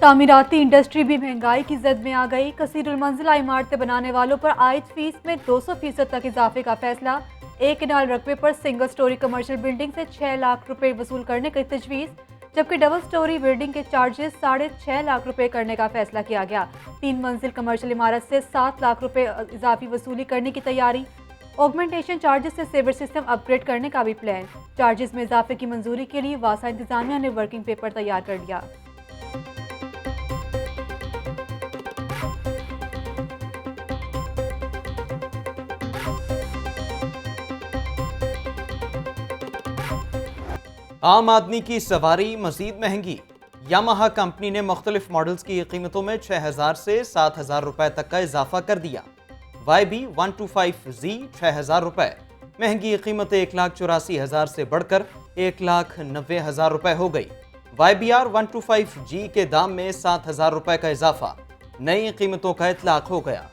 तामीराती industry भी महंगाई की जद में आ गई। कसीरुल मंजिला इमारतें बनाने वालों पर आयद फीस में 200% तक इजाफे का फैसला। एक कनाल रकबे पर सिंगल स्टोरी कमर्शियल बिल्डिंग से 6 लाख रुपए वसूल करने की तजवीज़, जबकि डबल स्टोरी बिल्डिंग के चार्जेस 6.5 लाख रुपए करने का फैसला किया गया। 3 मंजिल कमर्शियल इमारत से 7 लाख रुपए इजाफी वसूली करने की तैयारी। ऑगमेंटेशन चार्जेस से सेवर सिस्टम अपग्रेड करने का भी प्लान। चार्जेस में इजाफे की मंजूरी के लिए वासा इंतजामिया ने वर्किंग पेपर तैयार कर लिया। आम आदमी की सवारी मजीद महंगी। यामाहा कंपनी ने मुख्तलिफ मॉडल्स की कीमतों में 6,000 से 7,000 रुपए तक का इजाफा कर दिया। YB125Z 6,000 रुपए, महंगी कीमत 1,84,000 से बढ़कर 1,90,000 रुपए हो गई। YBR125G के दाम में 7,000 रुपए का इजाफा, नई कीमतों का इतलाक हो गया।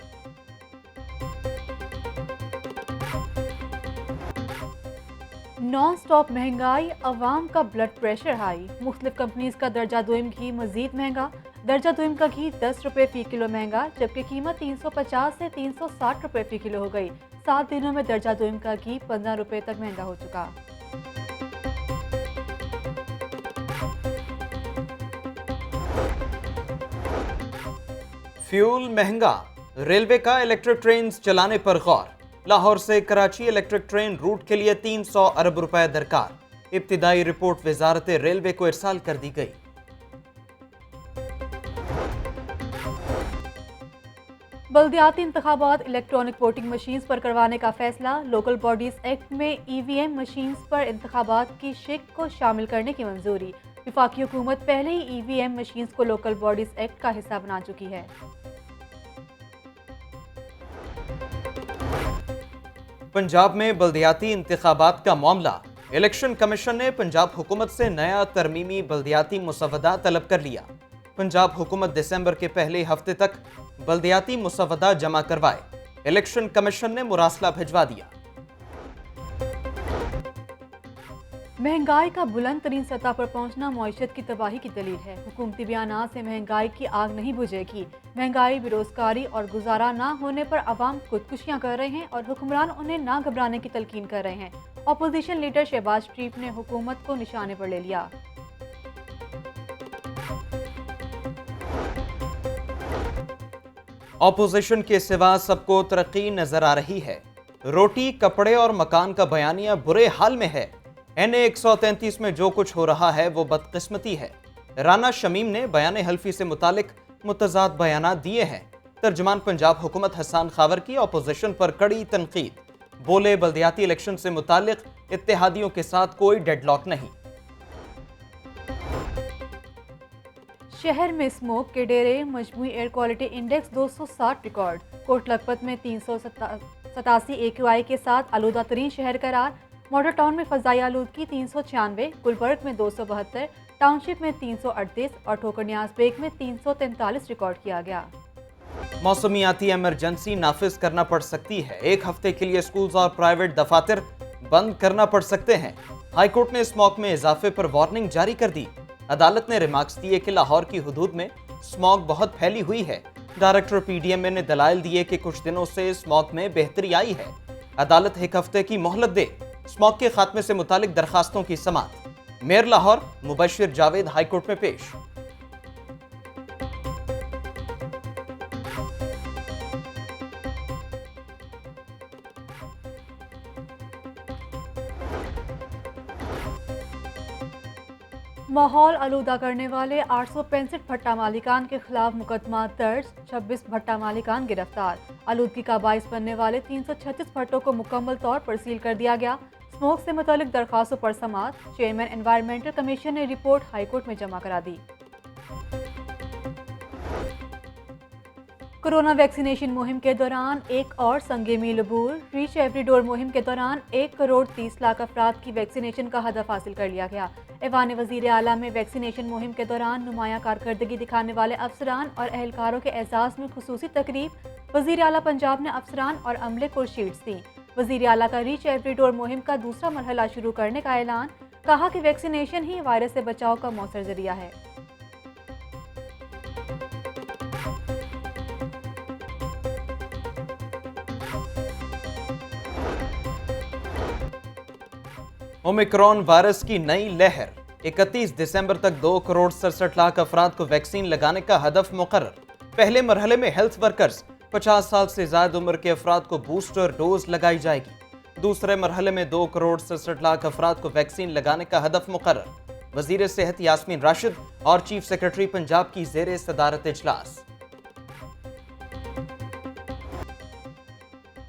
नॉन स्टॉप महंगाई, अवाम का ब्लड प्रेशर हाई। मुख्तलिफ कंपनीज का दर्जा दोइम घी मजीद महंगा। दर्जा दोइम का घी 10 रुपए फी किलो महंगा, जबकि कीमत 350 से 360 रुपए फी किलो हो गई। 7 दिनों में दर्जा दोइम का घी 15 रुपए तक महंगा हो चुका। फ्यूल महंगा, रेलवे का इलेक्ट्रिक ट्रेन चलाने पर गौर। लाहौर से कराची इलेक्ट्रिक ट्रेन रूट के लिए 300 अरब रुपए दरकार। इब्तिदाई रिपोर्ट वजारत रेलवे को इरसाल कर दी गई। बल्दियाती इंतखाबात इलेक्ट्रॉनिक वोटिंग मशीन्स पर करवाने का फैसला। लोकल बॉडीज एक्ट में EVM मशीन्स पर इंतखाबात की शिक को शामिल करने की मंजूरी। वफाकी हुकूमत पहले ही EVM मशीन्स को लोकल बॉडीज एक्ट का हिस्सा बना चुकी है। पंजाब में बल्दियाती इंतखाबात का मामला। इलेक्शन कमीशन ने पंजाब हुकूमत से नया तरमीमी बल्दियाती मुसवदा तलब कर लिया। पंजाब हुकूमत दिसंबर के पहले हफ्ते तक बल्दियाती मुसवदा जमा करवाए। इलेक्शन कमीशन ने मुरासला भिजवा दिया। महंगाई का बुलंद तरीन सतह पर पहुंचना मईशत की तबाही की दलील है। हुकूमती बयानात से महंगाई की आग नहीं बुझेगी। महंगाई, बेरोजगारी और गुजारा ना होने पर अवाम खुदकुशियां कर रहे हैं और हुक्मरान उन्हें ना घबराने की तलकीन कर रहे हैं। अपोजिशन लीडर शहबाज शरीफ ने हुकूमत को निशाने पर ले लिया। ऑपोजिशन के सिवा सबको तरक्की नजर आ रही है। रोटी, कपड़े और मकान का बयानिया बुरे हाल में है। NA 133 में जो कुछ हो रहा है वो बदकिस्मती है। राना शमीम ने बयान हल्फी से मुतालिक मुतजाद बयानात दिए हैं। तर्जुमान पंजाब हुकूमत हसन खावर की ऑपोजिशन पर कड़ी तनकीद। बोले, बल्दियाती इलेक्शन से मुतालिक इत्तेहादियों के साथ कोई डेडलॉक नहीं। शहर में स्मोक के डेरे, मजमूई air quality index 260 record. Kot Lakhpat में 387 AQI के साथ आलूदा तरीन शहर करार। मॉडल टाउन में फजाई आलूदगी 396, गुलबर्ग में 272, टाउनशिप में 338 और ठोकर न्याज बेग में 343 रिकॉर्ड किया गया। मौसमियाती इमरजेंसी नाफिज करना पड़ सकती है। 1 हफ्ते के लिए स्कूल्स और प्राइवेट दफातर बंद करना पड़ सकते हैं। हाईकोर्ट ने स्मॉग में इजाफे पर वार्निंग जारी कर दी। अदालत ने रिमार्क्स दिए कि लाहौर की हुदूद में स्मॉग बहुत फैली हुई है। डायरेक्टर PDMA ने दलाइल दिए कि कुछ दिनों से स्मॉग में बेहतरी आई है। अदालत 1 हफ्ते की मोहलत दे। स्मॉग के खात्मे से मुतालिक दरखास्तों की समाअत। मेयर लाहौर मुबशिर जावेद हाईकोर्ट में पेश। माहौल आलूदा करने वाले 865 भट्टा मालिकान के खिलाफ मुकदमा दर्ज। 26 भट्टा मालिकान गिरफ्तार। आलूदगी का बाइस बनने वाले 336 भट्टों को मुकम्मल तौर पर सील कर दिया गया। स्मोक से मुतालिक दरखास्तों पर समाअत। चेयरमैन एनवायरमेंटल कमीशन ने रिपोर्ट हाईकोर्ट में जमा करा दी। कोरोना वैक्सीनेशन मुहिम के दौरान एक और संगे मील अबूर। रीच एवरी डोर मुहिम के दौरान 1 करोड़ 30 लाख अफराद की वैक्सीनेशन का हदफ हासिल कर लिया गया। ऐवान वज़ीर आला में वैक्सीनेशन मुहिम के दौरान नुमाया कारकर्दगी दिखाने वाले अफसरान और एहलकारों के एजाज़ में खुसूसी तकरीब। वज़ीर आला पंजाब ने अफसरान और अमले को शीट्स दी। वज़ीर आला का रीच एवरी डोर मुहिम का दूसरा मरहला शुरू करने का ऐलान। कहा कि वैक्सीनेशन ही वायरस से बचाव का मौसर जरिया है। ओमिक्रॉन वायरस की नई लहर, 31 दिसंबर तक 2 करोड़ 67 लाख अफराद को वैक्सीन लगाने का हदफ मुकर्रर। पहले मरहले में हेल्थ वर्कर्स 50 साल से ज्यादा उम्र के अफराद को बूस्टर डोज लगाई जाएगी। दूसरे मरहले में 2 करोड़ 67 लाख अफराद को वैक्सीन लगाने का हदफ मुकर्रर। वजीर सेहत यास्मीन राशिद और चीफ सेक्रेटरी पंजाब की जेर सदारत इजलास।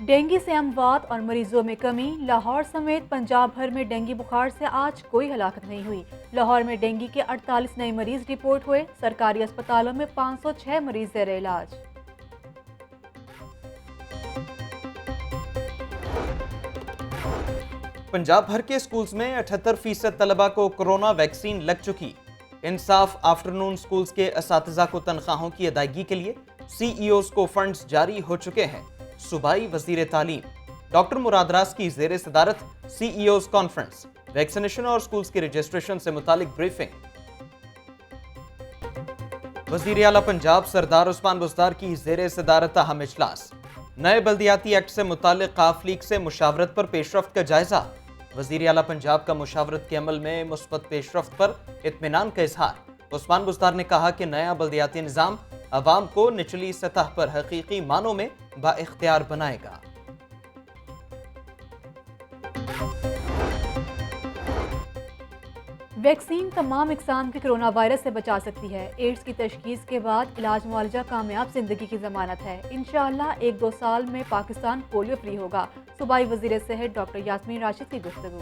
डेंगू से अमवात और मरीजों में कमी। लाहौर समेत पंजाब भर में डेंगू बुखार से आज कोई हलाकत नहीं हुई। लाहौर में डेंगू के 48 नए मरीज रिपोर्ट हुए। सरकारी अस्पतालों में 506 मरीज जेर इलाज। पंजाब भर के स्कूल्स में 78% तलबा को कोरोना वैक्सीन लग चुकी। इंसाफ आफ्टरनून स्कूल्स के असातिज़ा को तनख्वाहों की अदायगी के लिए सीईओज को फंड्स जारी हो चुके हैं। सूबाई वजीर तालीम डॉक्टर मुराद रास की जेर सदारत सीईओज कॉन्फ्रेंस, वैक्सीनेशन और स्कूल्स की रजिस्ट्रेशन से मुतालिक ब्रीफिंग। वजीर आला पंजाब सरदार उस्मान बुज़दार की जेर सदारत अहम इजलास। नए बल्दियाती एक्ट से मुतालिक काफ लीग से मुशावरत पर पेशरफ्त का जायजा। वजीर आला पंजाब का मुशावरत के अमल में मुस्बत पेशरफ्त पर इत्मीनान का इजहार। उस्मान बुज़दार ने कहा कि नया बल्दियाती निज़ाम अवाम को निचली सतह पर हकीकी मानों में बाइख्तियार बनाएगा। वैक्सीन तमाम इकसाम के कोरोना वायरस से बचा सकती है। एड्स की तशखीस के बाद इलाज मुआलजा कामयाब जिंदगी की जमानत है। इंशाअल्लाह 1-2 साल में पाकिस्तान पोलियो फ्री होगा। सूबाई वजीर सेहत डॉक्टर यास्मीन राशिद की गुफ्तगू।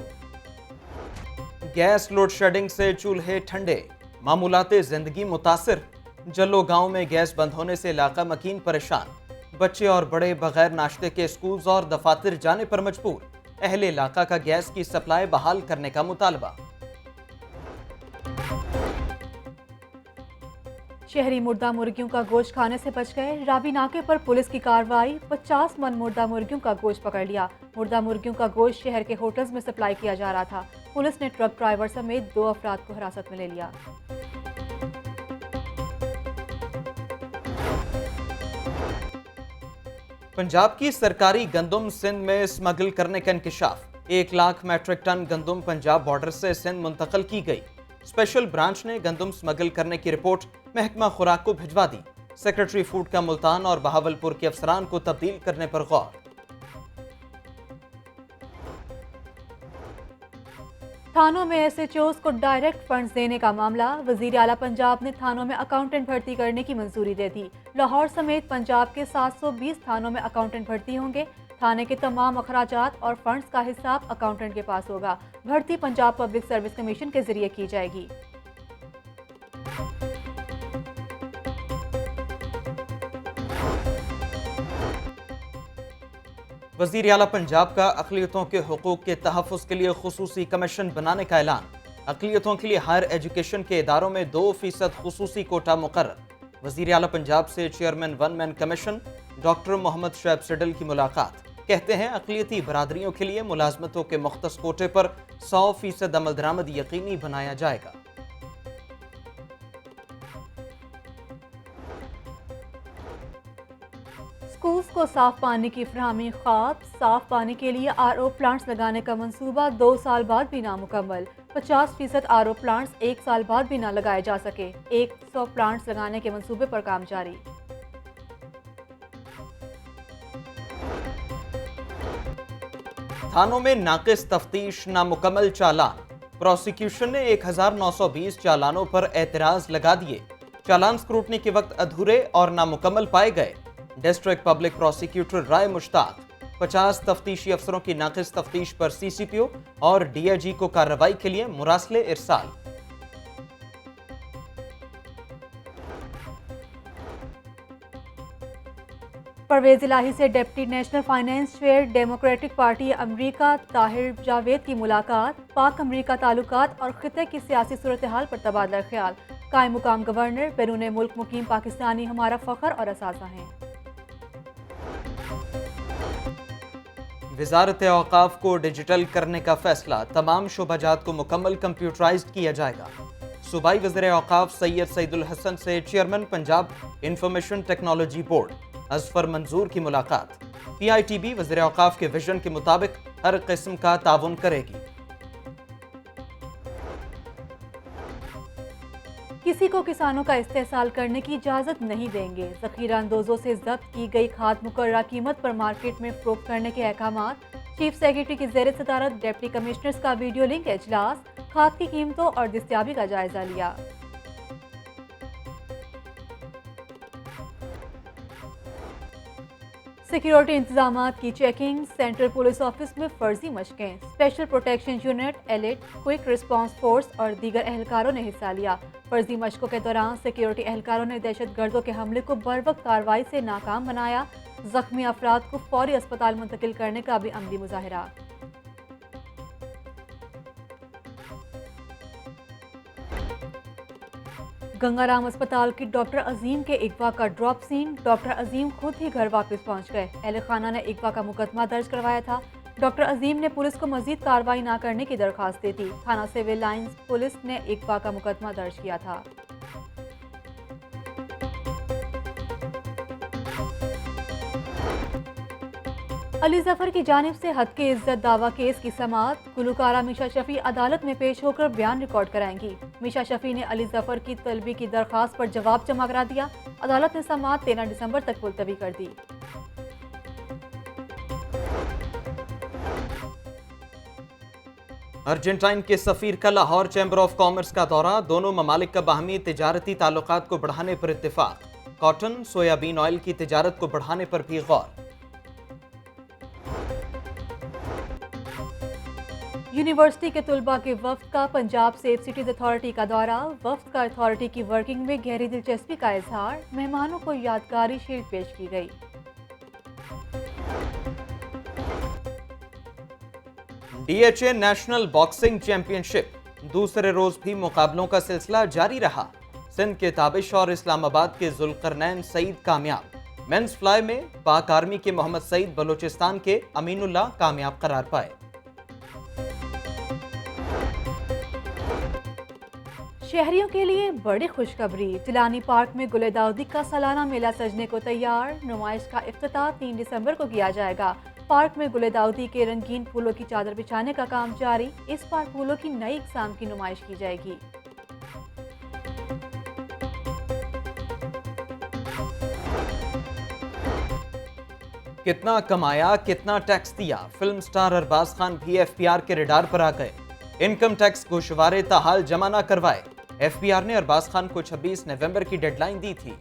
गैस लोड शेडिंग से चूल्हे ठंडे, मामूलाते जिंदगी मुतासिर। जल्लो गांव में गैस बंद होने से इलाका मकीन परेशान। बच्चे और बड़े बगैर नाश्ते के स्कूल्स और दफातर जाने पर मजबूर। अहले इलाका का गैस की सप्लाई बहाल करने का मुतालबा। शहरी मुर्दा मुर्गियों का गोश्त खाने से बच गए। रावी नाके पर पुलिस की कार्रवाई। 50 मन मुर्दा मुर्गियों का गोश्त पकड़ लिया। मुर्दा मुर्गियों का गोश्त शहर के होटल्स में सप्लाई किया जा रहा था। पुलिस ने ट्रक ड्राइवर समेत 2 अफराद को हिरासत में ले लिया। पंजाब की सरकारी गंदम सिंध में स्मगल करने का इंकशाफ। 1 लाख मैट्रिक टन गंदम पंजाब बॉर्डर से सिंध मुंतकिल की गई। स्पेशल ब्रांच ने गंदम स्मगल करने की रिपोर्ट महकमा खुराक को भिजवा दी। सेक्रेटरी फूड का मुल्तान और बहावलपुर के अफसरान को तब्दील करने पर गौर। थानों में एसएचओज को डायरेक्ट फंड्स देने का मामला। वजीर आला पंजाब ने थानों में अकाउंटेंट भर्ती करने की मंजूरी दे दी। लाहौर समेत पंजाब के 720 थानों में अकाउंटेंट भर्ती होंगे। थाने के तमाम अखराजात और फंड्स का हिसाब अकाउंटेंट के पास होगा। भर्ती पंजाब पब्लिक सर्विस कमीशन के जरिए की जाएगी। वजीर आला पंजाब का अक़लियतों के हुकूक के तहफ़्फ़ुज़ के लिए खुसूसी कमीशन बनाने का ऐलान। अक़लियतों के लिए हायर एजुकेशन के इदारों में 2% खुसूसी कोटा मुकर्रर। वजीर आला पंजाब से chairman 1 man commission doctor Mohammad Shoaib Siddal की मुलाकात। कहते हैं अक़लियती बरादरियों के लिए मुलाजमतों के मुख्तस कोटे पर 100% अमल दरामद यकीनी बनाया जाएगा। स्कूल्स को साफ पानी की फराहमी ख्वाब। साफ पानी के लिए आरओ प्लांट्स लगाने का मंसूबा 2 साल बाद भी नामुकम्मल। 50% आरओ प्लांट्स 1 साल बाद भी ना लगाए जा सके। 100 प्लांट्स लगाने के मंसूबे पर काम जारी। थानों में नाकिस तफ्तीश, नामुकम्मल चालान। प्रोसिक्यूशन ने 1920 चालानों पर एतराज लगा दिए। चालान स्क्रूटनी के वक्त अधूरे और नामुकम्मल पाए गए। डिस्ट्रिक्ट पब्लिक प्रोसिक्यूटर राय मुश्ताक 50 तफ्तीशी अफसरों की नाकिस तफ्तीश पर सीसीपीओ और डीआईजी को कार्रवाई के लिए मुरासले इरसाल। परवेज इलाही से deputy national finance chair democratic party अमरीका ताहिर जावेद की मुलाकात। पाक अमरीका ताल्लुकात और खिते की सियासी सूरत हाल पर तबादला ख्याल। कायम मुकाम गवर्नर बैरून मुल्क मुकीम पाकिस्तानी हमारा फख्र और असासा हैं। वजारत औकाफ को डिजिटल करने का फैसला। तमाम शोबाजात को मुकम्मल कंप्यूटराइज्ड किया जाएगा। सूबाई वज़ीर औकाफ सैयद सईदुल हसन से chairman Punjab information technology board Azfar मंजूर की मुलाकात। पीआईटीबी वज़ीर औकाफ के विजन के मुताबिक हर किस्म का ताउन करेगी। किसी को किसानों का इस्तेहसाल करने की इजाजत नहीं देंगे। जखीरा अंदोजों से जब्त की गई खाद मुकर्ररा कीमत पर मार्केट में फरोख्त करने के अहकाम। चीफ सेक्रेटरी की जेर सदारत डिप्टी कमिश्नर्स का वीडियो लिंक इजलास। खाद की कीमतों और दस्तयाबी का जायजा लिया। सिक्योरिटी इंतजामात की चेकिंग। सेंट्रल पुलिस ऑफिस में फर्जी मशकें। Special protection unit, elite, quick response force और दीगर एहलकारों ने हिस्सा लिया। फर्जी मशकों के दौरान सिक्योरिटी एहलकारों ने दहशतगर्दों के हमले को बरवक्त कार्रवाई से नाकाम बनाया। जख्मी अफराद को फौरी अस्पताल मुंतकिल करने का भी अमली मुजाहिरा। गंगाराम अस्पताल की डॉक्टर अजीम के इगवा का ड्रॉप सीन। डॉक्टर अजीम खुद ही घर वापस पहुंच गए। अहले खाना ने इगवा का मुकदमा दर्ज करवाया था। डॉक्टर अजीम ने पुलिस को मजीद कार्रवाई न करने की दरखास्त दी थी। थाना सिविल लाइंस पुलिस ने इगवा का मुकदमा दर्ज किया था। अली जफर की जानिब से हद के इज्जत दावा केस की समाअत। गुलकारा मीशा शफी अदालत में पेश होकर बयान रिकॉर्ड कराएंगी। मीशा शफी ने अली जफर की तलबी की दरखास्त पर जवाब जमा करा दिया। अदालत ने समाअत 13 दिसंबर तक मुलतवी कर दी। अर्जेंटाइन के सफीर का लाहौर चैम्बर ऑफ कॉमर्स का दौरा। दोनों ममालिक का बाहमी तिजारती ताल्लुकात को बढ़ाने पर इत्तेफाक। कॉटन, सोयाबीन ऑयल की तिजारत को बढ़ाने पर भी गौर। यूनिवर्सिटी के तुलबा के वफ्द का पंजाब सेफ सिटीज अथॉरिटी का दौरा। वफ्द का अथॉरिटी की वर्किंग में गहरी दिलचस्पी का इजहार। मेहमानों को यादगारी शील्ड पेश की गई। DHA national boxing championship. दूसरे रोज भी मुकाबलों का सिलसिला जारी रहा। सिंध के ताबिश और इस्लामाबाद के जुल्करनैन सईद कामयाब। मेंस फ्लाई में पाक आर्मी के मोहम्मद सईद बलोचिस्तान के अमीनुल्लाह कामयाब करार पाए। शहरियों के लिए बड़ी खुशखबरी। जिलानी पार्क में गुले दाऊदी का सालाना मेला सजने को तैयार। नुमाइश का इफ्तिताह 3 दिसंबर को किया जाएगा। पार्क में गुले दाऊदी के रंगीन फूलों की चादर बिछाने का काम जारी। इस बार फूलों की नई इकसाम की नुमाइश की जाएगी। कितना कमाया, कितना टैक्स दिया। फिल्म स्टार अरबाज खान भी एफपीआर के रडार पर आ गए। इनकम टैक्स गोशवारे ताहाल जमा न करवाए। एफबीआर ने अरबाज खान को 26 नवंबर की डेडलाइन दी थी।